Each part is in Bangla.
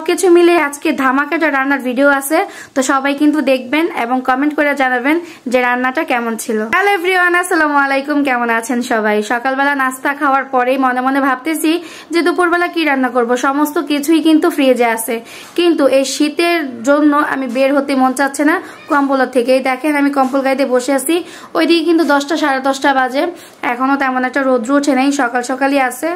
সবকিছু মিলে আজকে ধামাকাটা রান্নার ভিডিও আছে, তো সবাই কিন্তু দেখবেন এবং কমেন্ট করে জানাবেন যে রান্নাটা কেমন ছিল। হ্যালো এভরিওয়ান, আসসালামু আলাইকুম। কেমন আছেন সবাই? সকালবেলা নাস্তা খাওয়ার পরেই মনে মনে ভাবতেছি যে দুপুরবেলা কি রান্না করব। সমস্ত কিছুই কিন্তু ফ্রিজে আছে, কিন্তু এই শীতের জন্য আমি বের হতে মন চাচ্ছে না কম্বলের থেকে। দেখেন আমি কম্বল গায়ে দিয়ে বসে আছি, ওইদিকে কিন্তু 10টা সাড়ে 10টা বাজে, এখনো তেমন একটা রোদ্র ওঠে নাই, সকাল সকালই আছে।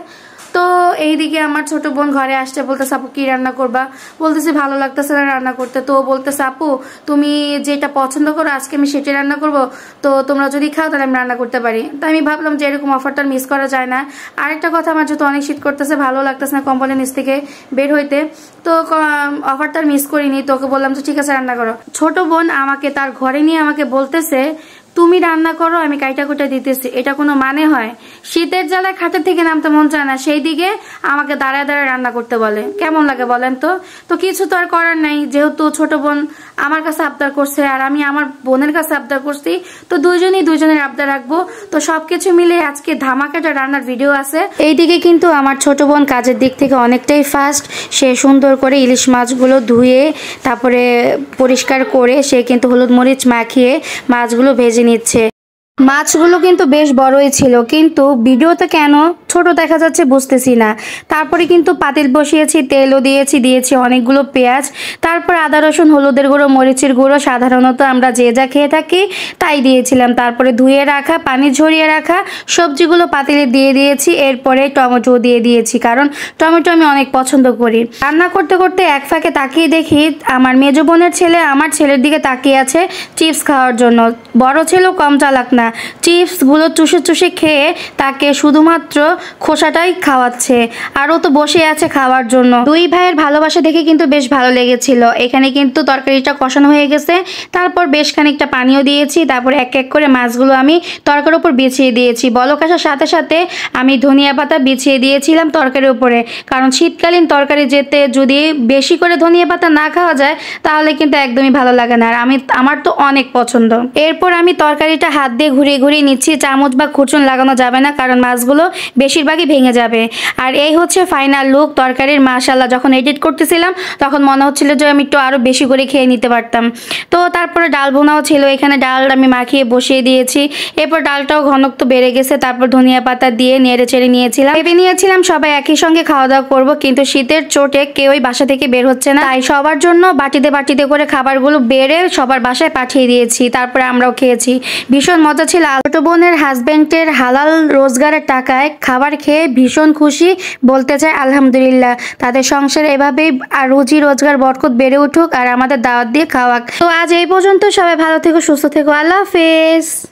তো এইদিকে আমার ছোট বোন ঘরে আসছে, বলতেছে আপু কি রান্না করবা? বলতেছি ভালো লাগতেছে না রান্না করতে। তো বলতেছে আপু তুমি যেটা পছন্দ করো আজকে আমি সেটাই রান্না করব, তো তোমরা যদি খাও তাহলে আমি রান্না করতে পারি। তো আমি ভাবলাম যে এরকম অফারটা মিস করা যায় না। আরেকটা কথা, আমার যেহেতু অনেক শীত করতেছে, ভালো লাগতেছে না কম্বলের নিচ থেকে বের হইতে, তো অফারটা মিস করিনি। তোকে বললাম তো ঠিক আছে রান্না করো। ছোট বোন আমাকে তার ঘরে নিয়ে আমাকে বলতেছে তুমি রান্না করো, আমি কাইটা কুটা দিতেছি। এটা কোনো মানে হয়? শীতের জ্বালায় খাটের থেকে নামতে মন চায় না, সেই দিকে আমাকে দাঁড়ায় দাঁড়ায় রান্না করতে বলে। কেমন লাগে বলেন তো? তো কিছু তো আর করার নাই, যেহেতু ছোট বোন আমার কাছে আবদার করছে আর আমি আমার বোনের কাছে আবদার করছি, তো দুইজনের আবদার রাখবো। তো সবকিছু মিলে আজকে ধামাকাটা রান্নার ভিডিও আছে। এইদিকে কিন্তু আমার ছোট বোন কাজের দিক থেকে অনেকটাই ফাস্ট। সে সুন্দর করে ইলিশ মাছগুলো ধুয়ে তারপরে পরিষ্কার করে সে কিন্তু হলুদ মরিচ মাখিয়ে মাছগুলো ভেজে নিচ্ছে। মাছগুলো কিন্তু বেশ বড়ই ছিল, কিন্তু ভিডিওতে কেন ছোট দেখা যাচ্ছে বুঝতেছি না। তারপরে কিন্তু পাতিল বসিয়েছি, তেলও দিয়েছি অনেকগুলো পেঁয়াজ, তারপর আদা রসুন হলুদের গুঁড়ো মরিচের গুঁড়ো, সাধারণত আমরা যে যা খেয়ে থাকি তাই দিয়েছিলাম। তারপরে ধুয়ে রাখা পানি ঝরিয়ে রাখা সবজিগুলো পাতিলে দিয়ে দিয়েছি। এরপরে টমেটো দিয়ে দিয়েছি, কারণ টমেটো আমি অনেক পছন্দ করি। রান্না করতে করতে এক ফাঁকে তাকিয়ে দেখি আমার মেজো বোনের ছেলে আমার ছেলের দিকে তাকিয়ে আছে চিপস খাওয়ার জন্য। বড় ছেলেও কম চালাক না, চিপসগুলো চুষে খেয়ে তাকে শুধুমাত্র খোসাটাই খাওয়াচ্ছে, আর ও তো বসে আছে খাওয়ার জন্য। দুই ভাইয়ের ভালোবাসা দেখে কিন্তু বেশ ভালো লেগেছিল। এখানে কিন্তু তরকারিটা কষানো হয়ে গেছে, তারপর বেশ খানিকটা পানিও দিয়েছি, তারপর এক এক করে মাছগুলো আমি তরকারির উপর বিছিয়ে দিয়েছি। বলক আসার সাথে সাথে আমি ধনিয়া পাতা বিছিয়ে দিয়েছিলাম তরকারির উপরে, কারণ শীতকালীন তরকারি যেতে যদি বেশি করে ধনিয়া পাতা না খাওয়া যায় তাহলে কিন্তু একদমই ভালো লাগে না, আর আমার তো অনেক পছন্দ। এরপর আমি তরকারিটা হাত দিয়ে ঘুরিয়ে নিচ্ছি, চামচ বা খুরচুন লাগানো যাবে না, কারণ মাছগুলো বেশিরভাগই ভেঙে যাবে। আর এই হচ্ছে ফাইনাল লুক তরকারির। মাশাআল্লাহ, যখন এডিট করতেছিলাম তখন মনে হচ্ছিল যে আমি একটু আরো বেশি করে খেয়ে নিতে পারতাম। তো তারপরে ডাল ভুনাও ছিল, এখানে ডাল আমি মাখিয়ে বসিয়ে দিয়েছি। এরপর ডালটাও ঘনত্ব বেড়ে গেছে, তারপর ধনিয়া পাতা দিয়ে নেড়ে চেড়ে নিয়েছিলাম সবাই একই সঙ্গে খাওয়া দাওয়া করবো, কিন্তু শীতের চোটে কেউই বাসা থেকে বের হচ্ছে না, তাই সবার জন্য বাটিতে করে খাবারগুলো বেড়ে সবার বাসায় পাঠিয়ে দিয়েছি। তারপরে আমরাও খেয়েছি, ভীষণ মজা ছিল। ছোট বোনের হাজবেন্ডের হালাল রোজগারের টাকায় খাবার খেয়ে ভীষণ খুশি, বলতে চাই আলহামদুলিল্লাহ। তাদের সংসার এভাবেই আর রুজি রোজগার বরকত বেড়ে উঠুক আর আমাদের দাওয়াত দিয়ে খাওয়াক। তো আজ এই পর্যন্ত, সবাই ভালো থেকো, সুস্থ থেকো, আল্লাহ হাফেজ।